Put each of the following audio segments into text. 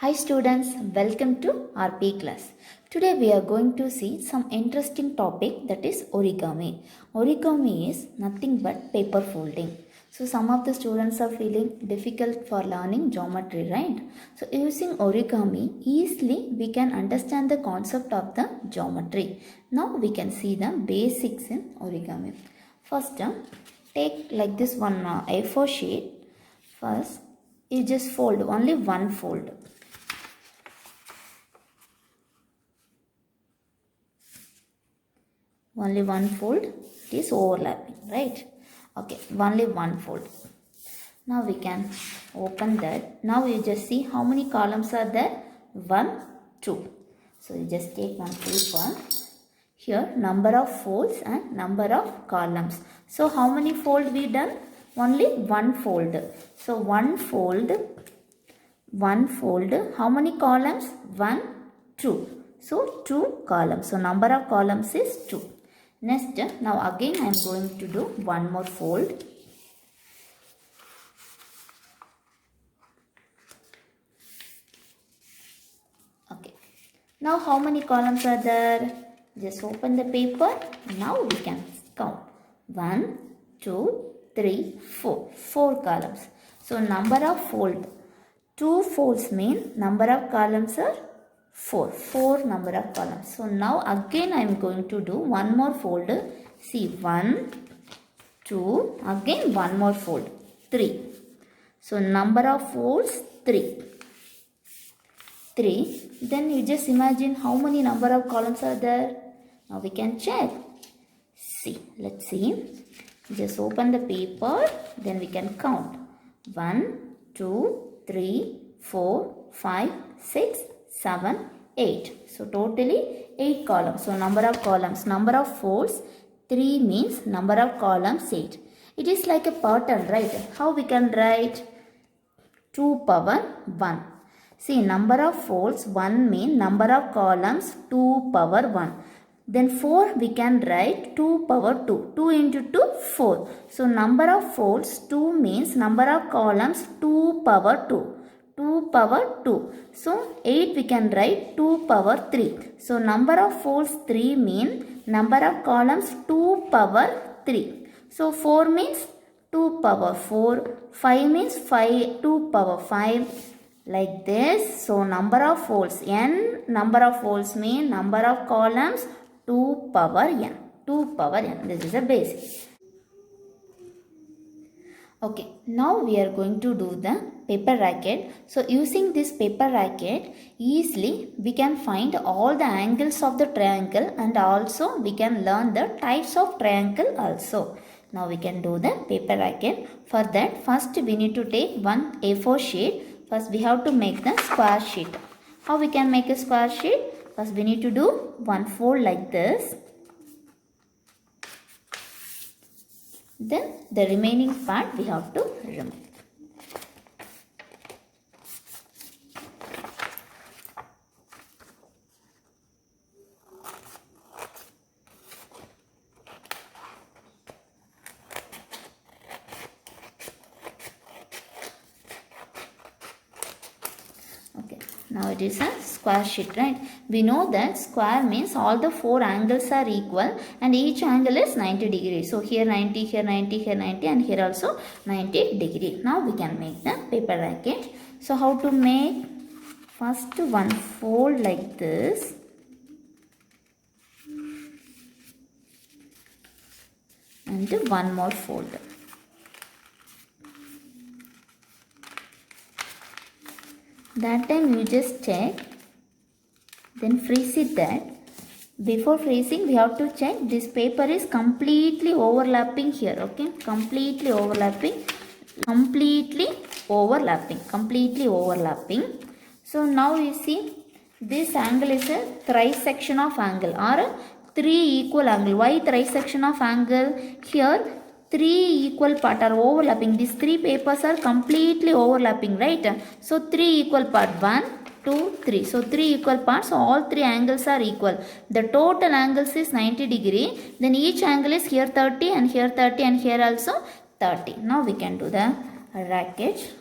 Hi students, welcome to RP class. Today we are going to see some interesting topic, that is origami. Origami is nothing but paper folding. So some of the students are feeling difficult for learning geometry, right? So using origami, easily we can understand the concept of the geometry. Now we can see the basics in origami. First, take like this one A4 sheet. First, you just fold only one fold. Only one fold, it is overlapping, right? Okay, only one fold. Now we can open that. Now you just see how many columns are there. 1, 2. So you just take one paper. Here number of folds and number of columns. So how many fold we done? Only one fold. So one fold. How many columns? 1, 2. So 2 columns. So number of columns is 2. Next, now again I am going to do one more fold. Okay. Now how many columns are there? Just open the paper. Now we can count. 1, 2, 3, 4. 4 columns. So number of fold. 2 folds mean number of columns are 4. 4 number of columns. So now again I am going to do one more fold. See 1, 2, again one more fold. 3. So number of folds 3. 3. Then you just imagine how many number of columns are there. Now we can check. See. Let's see. Just open the paper. Then we can count. 1, 2, 3, 4, 5, 6, 7, 8. So totally 8 columns. So number of columns, number of folds 3 means number of columns 8. It is like a pattern, right? How we can write? 2 power 1. See, number of folds 1 mean number of columns 2 power 1. Then 4 we can write 2 power 2. 2 into 2, 4. So number of folds 2 means number of columns 2 power 2. 2 power 2. So 8 we can write 2 power 3. So number of folds 3 mean number of columns 2 power 3. So 4 means 2 power 4. 5 means 2 power 5. Like this. So number of folds n. Number of folds mean number of columns 2 power n. 2 power n. This is a basic. Okay, now we are going to do the paper racket. So using this paper racket, easily we can find all the angles of the triangle, and also we can learn the types of triangle also. Now we can do the paper racket. For that, first we need to take one A4 sheet. First we have to make the square sheet. How we can make a square sheet? First we need to do one fold like this. Then the remaining part we have to remove. Okay, now it is a square sheet, right? We know that square means all the 4 angles are equal and each angle is 90 degrees. So here 90, here 90, here 90 and here also 90 degree. Now we can make the paper racket. So how to make? First one fold like this. And one more fold. That time you just check, then freeze it that. Before freezing we have to check this paper is completely overlapping here, okay? Completely overlapping. So now you see this angle is a thrice section of angle or a 3 equal angle. Why thrice section of angle? Here 3 equal part are overlapping. These 3 papers are completely overlapping, right? So 3 equal part. 1, 2, 3. So 3 equal parts. So all 3 angles are equal. The total angles is 90 degree. Then each angle is here 30 and here 30 and here also 30. Now we can do the racket.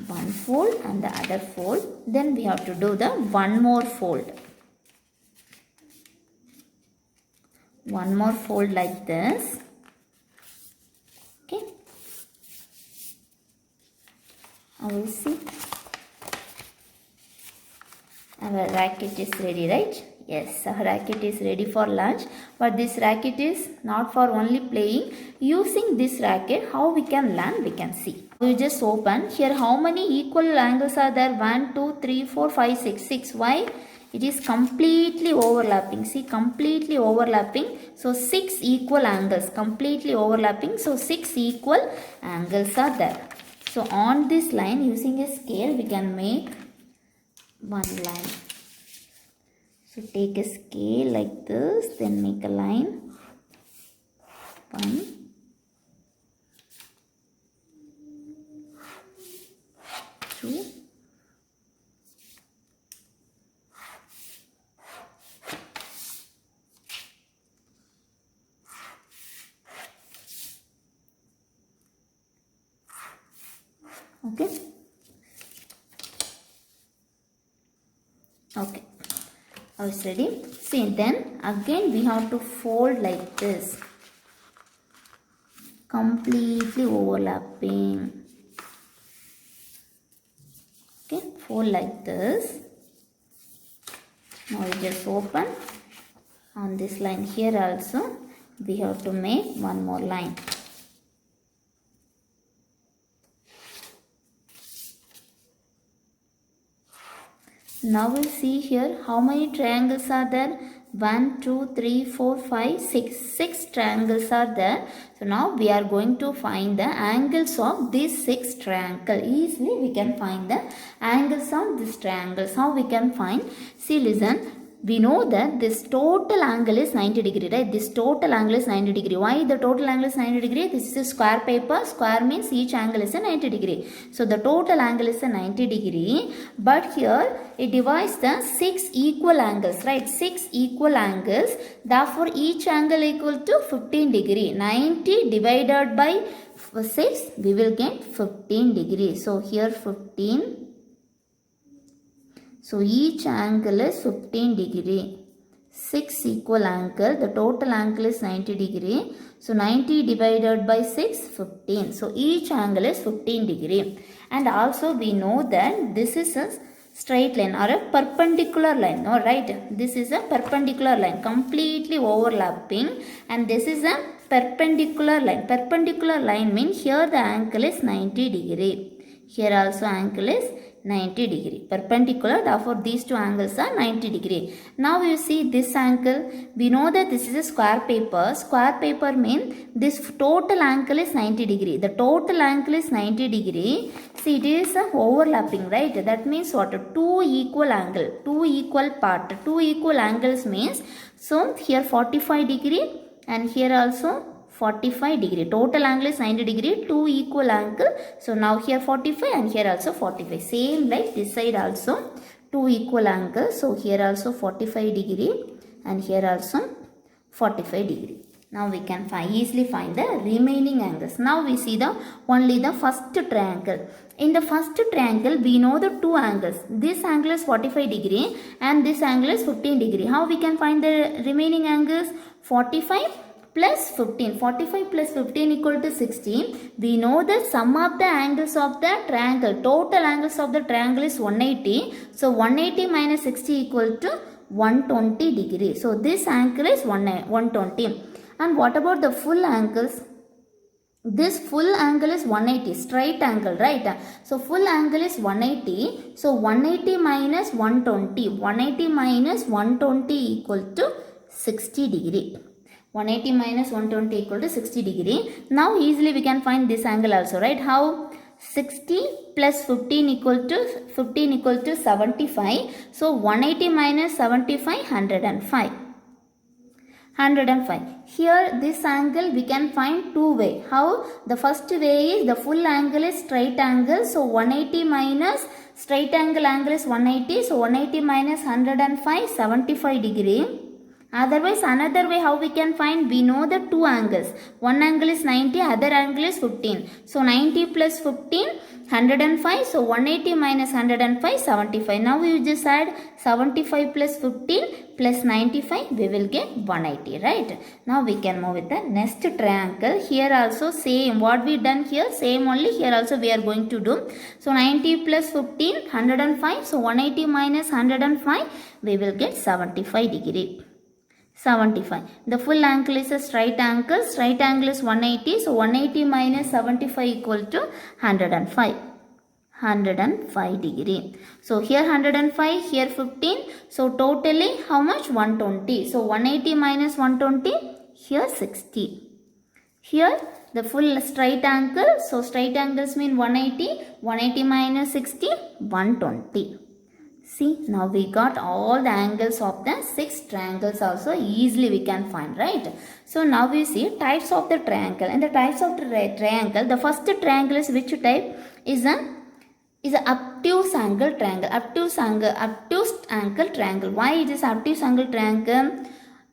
one fold and the other fold. Then we have to do the one more fold. One more fold like this. Okay. I will see. Our racket is ready, right? Yes, our racket is ready for lunch. But this racket is not for only playing. Using this racket, how we can learn, we can see. We just open. Here, how many equal angles are there? 1, 2, 3, 4, 5, 6. 6. Why? It is completely overlapping. See, completely overlapping. So, 6 equal angles. Completely overlapping. So, 6 equal angles are there. So, on this line, using a scale, we can make one line. So take a scale like this, then make a line. 1, 2, okay. Okay. Now it's ready. See, then again we have to fold like this. Completely overlapping. Okay, fold like this. Now we just open. On this line here also, we have to make one more line. Now we'll see here how many triangles are there. 1, 2, 3, 4, 5, 6. 6 triangles are there. So now we are going to find the angles of these 6 triangles. Easily we can find the angles of these triangles. How we can find? See, listen. We know that this total angle is 90 degree, right? This total angle is 90 degree. Why the total angle is 90 degree? This is a square paper. Square means each angle is a 90 degree. So the total angle is a 90 degree. But here it divides the 6 equal angles, right? 6 equal angles. Therefore each angle equal to 15 degree. 90 divided by 6, we will get 15 degree. So here 15. So each angle is 15 degree. 6 equal angle. The total angle is 90 degree. So 90 divided by 6, 15. So each angle is 15 degree. And also we know that this is a straight line or a perpendicular line. No, right? This is a perpendicular line. Completely overlapping. And this is a perpendicular line. Perpendicular line means here the angle is 90 degree. Here also angle is 90 degree. Perpendicular, therefore these two angles are 90 degree. Now you see this angle. We know that this is a square paper. Square paper means this total angle is 90 degree. The total angle is 90 degree. See, it is overlapping, right? That means what? 2 equal angle. 2 equal part. 2 equal angles means, so here 45 degree and here also 45 degree. Total angle is 90 degree. 2 equal angle. So now here 45 and here also 45. Same like this side also 2 equal angle. So here also 45 degree and here also 45 degree. Now we can easily find the remaining angles. Now we see only the first triangle. In the first triangle we know the two angles. This angle is 45 degree and this angle is 15 degree. How we can find the remaining angles? 45 plus 15. 45 plus 15 equal to 60. We know the sum of the angles of the triangle. Total angles of the triangle is 180. So 180 minus 60 equal to 120 degree. So this angle is 120. And what about the full angles? This full angle is 180. Straight angle, right? So full angle is 180. So 180 minus 120. 180 minus 120 equal to 60 degree. 180 minus 120 equal to 60 degree. Now easily we can find this angle also, right? How? 60 plus 15 equal to 75. So 180 minus 75, 105. 105. Here this angle we can find two way. How? The first way is the full angle is straight angle. So 180 minus straight angle is 180. So 180 minus 105, 75 degree. Otherwise, another way how we can find, we know the two angles. One angle is 90, other angle is 15. So 90 plus 15, 105. So 180 minus 105, 75. Now we just add 75 plus 15 plus 95, we will get 180, right? Now we can move with the next triangle. Here also same, what we done here, same only here also we are going to do. So 90 plus 15, 105. So 180 minus 105, we will get 75 degree. 75. The full angle is a straight angle. Straight angle is 180. So 180 minus 75 equal to 105. 105 degree. So here 105, here 15. So totally how much? 120. So 180 minus 120, here 60. Here the full straight angle. So straight angles mean 180. 180 minus 60, 120. See, now we got all the angles of the 6 triangles also easily we can find, right? So now we see types of the triangle. And the types of the triangle, the first triangle is which type? Is a obtuse angle triangle. Obtuse angle triangle. Why it is obtuse angle triangle?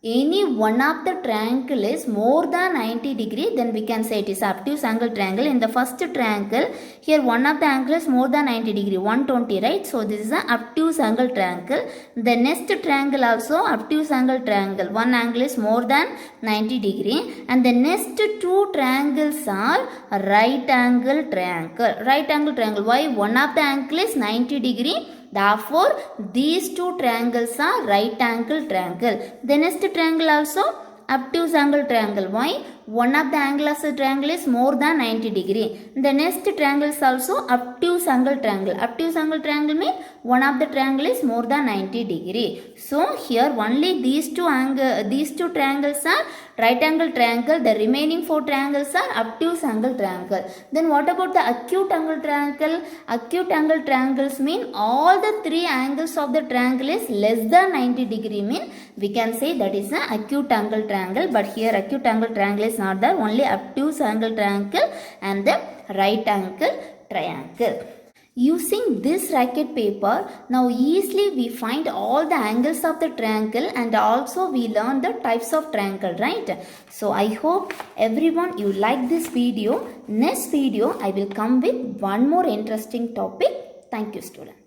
Any one of the triangle is more than 90 degree, then we can say it is obtuse angle triangle. In the first triangle, here one of the angle is more than 90 degree, 120, right? So this is an obtuse angle triangle. The next triangle also obtuse angle triangle. One angle is more than 90 degree. And the next two triangles are right angle triangle. Right angle triangle. Why? One of the angle is 90 degree. Therefore, these two triangles are right angle triangle. The next triangle also obtuse angle triangle. Why? One of the angles of the triangle is more than 90 degree. The next triangle is also obtuse angle triangle. Obtuse angle triangle means one of the triangle is more than 90 degree. So here only these two triangles are right angle triangle. The remaining 4 triangles are obtuse angle triangle. Then what about the acute angle triangle? Acute angle triangles mean all the 3 angles of the triangle is less than 90 degree, mean we can say that is an acute angle triangle. But here acute angle triangle is not there, only obtuse angle triangle and the right angle triangle. Using this racket paper, now easily we find all the angles of the triangle and also we learn the types of triangle, right? So I hope everyone you like this video. Next video I will come with one more interesting topic. Thank you, students.